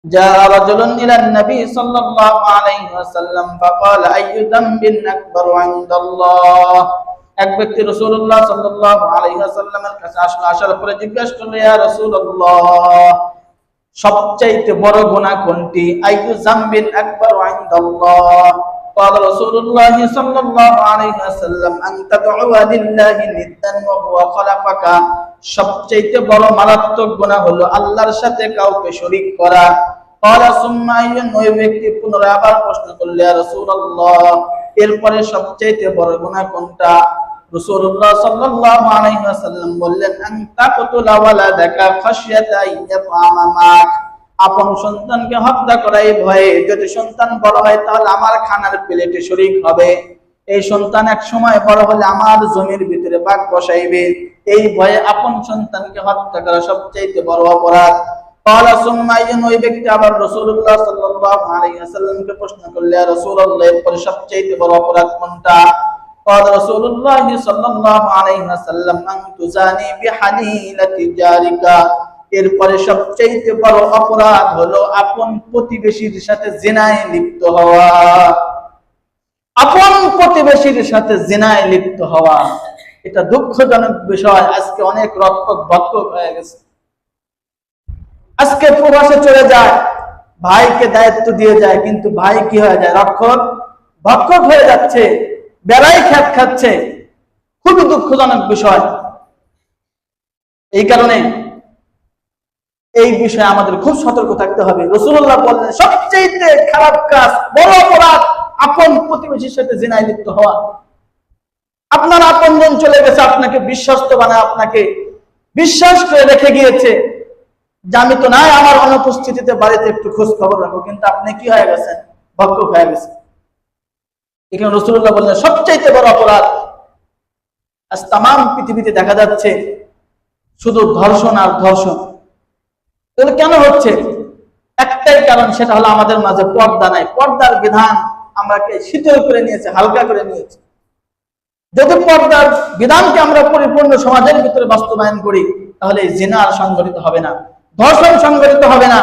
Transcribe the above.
جاء رجل إلى النبي صلى الله عليه وسلم فقال أي ذنب أكبر عند الله এক ব্যক্তি রাসূলুল্লাহ সাল্লাল্লাহু আলাইহি ওয়াসাল্লামের কাছে আসলো, আসার পরে জিজ্ঞাসা করলো, ইয়া রাসূলুল্লাহ, সবচেয়ে বড় গুনাহ কোনটি? আইয়ু যামবিন আকবারু ইনদাল্লাহ। قال رسول الله صلى الله عليه وسلم أن تدعو لله ندا وهو خلقك। সবচেয়ে বড় মারাত্মক গুনাহ হলো আল্লাহর সাথে কাউকে শরীক করা। قال ثم أي। ওই ব্যক্তি পুনরায় আবার প্রশ্ন করল, ইয়া রাসূলুল্লাহ, এরপরে সবচেয়ে বড় গুনাহ কোনটা? রাসূলুল্লাহ সাল্লাল্লাহু আলাইহি ওয়াসাল্লাম বললেন, আন তাকতুলা ওয়ালাদাকা খাশিয়াতা আইয়াতামা মাক। আপন সন্তানকে হত্যা করা এই ভয়ে, যদি সন্তান বড় হয় তাহলে আমার খানার প্লেটে শরীক হবে, এই সন্তান এক সময় বড় হলে আমার জমির ভিতরে ভাগ বসাইবে, এই ভয়ে আপন সন্তানকে হত্যা করা সবচেয়ে বড় অপরাধ। ক্বালা সুম্মা আইয়ুন। ওই ব্যক্তি আবার রাসূলুল্লাহ সাল্লাল্লাহু আলাইহি ওয়াসাল্লামকে প্রশ্ন করল, ইয়া রাসূলুল্লাহ, এরপরে সবচেয়ে বড় অপরাধ কোনটা? ক্বালা রাসূলুল্লাহ সাল্লাল্লাহু আলাইহি ওয়াসাল্লাম আন তুজানি বিহালিলাতি জারিকা। এরপরে সবচেয়ে বড় অপরাধ হলো আপন প্রতিবেশীর সাথে জিনায় লিপ্ত হওয়া। আপন প্রতিবেশীর সাথে জিনায় লিপ্ত হওয়া, এটা দুঃখজনক বিষয়। আজকে অনেক রক্ষক ভক্ষক হয়ে গেছে। আজকে প্রবাসে চলে যায়, ভাইকে দায়িত্ব দিয়ে যায়, কিন্তু ভাই কি হয়ে যায়? রক্ষক ভক্ষক হয়ে যাচ্ছে, বেলায় খ্যাত খাচ্ছে। খুবই দুঃখজনক বিষয়। এই কারণে এই বিষয়ে আমাদের খুব সতর্ক থাকতে হবে। রাসূলুল্লাহ বললেন, সবচেয়ে খারাপ কাজ, বড় অপরাধ আপন প্রতিবেশীর সাথে জিনায় লিপ্ত হওয়া। আপনার আপনজন চলে গেছে, আপনাকে বিশ্বস্ত বানায়, আপনাকে বিশ্বাস করে রেখে গিয়েছে যে আমি তো নাই, আমার অনুপস্থিতিতে বাড়িতে একটু খোঁজ খবর রাখো, কিন্তু আপনি কি হয়ে গেছেন? ভক্ষক হয়ে গেছেন। এখানে রাসূলুল্লাহ বললেন সবচেয়ে বড় অপরাধ। আজ তামাম পৃথিবীতে দেখা যাচ্ছে শুধু ধর্ষণ আর ধর্ষণ। তাহলে কেন হচ্ছে? একটাই কারণ, সেটা হলো আমাদের মাঝে পর্দা নাই। পর্দার বিধান আমরাকে শিথিল করে নিয়েছে, হালকা করে নিয়েছে। যদি পর্দার বিধানকে আমরা পরিপূর্ণ সমাজের ভিতরে বাস্তবায়ন করি, তাহলে জিনা সংঘটিত হবে না, ধর্ষণ সংঘটিত হবে না,